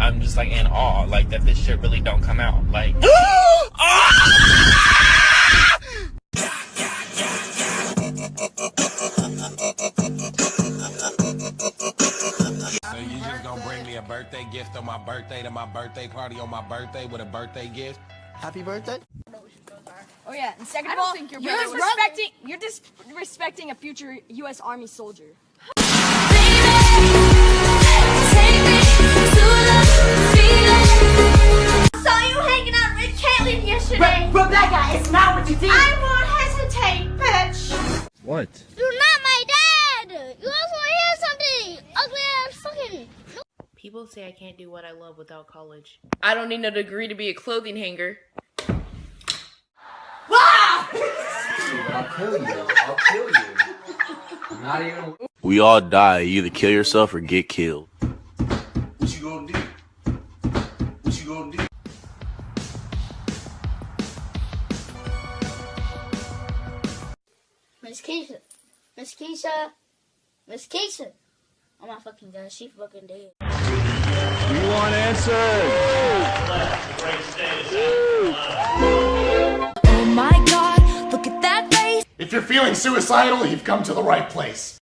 I'm just like in awe, like that this shit really don't come out. Like So you just gonna bring me a birthday gift on my birthday to my birthday party on my birthday with a birthday gift? Happy birthday? Oh yeah, and second of all, you're disrespecting a future U.S. Army soldier. Saw you hanging out with Caitlyn yesterday. Rebecca, it's not what you think. I won't hesitate, bitch. What? You're not my dad. You also hear something ugly ass fucking. People say I can't do what I love without college. I don't need no degree to be a clothing hanger. I'll kill you. I'll kill you. I'm not even. We all die. You either kill yourself or get killed. What you gonna do? What you gonna do? Miss Keisha. Miss Keisha. Miss Keisha. Oh my fucking god, she fucking dead. We want answers. Oh my god, look at that face. If you're feeling suicidal, you've come to the right place.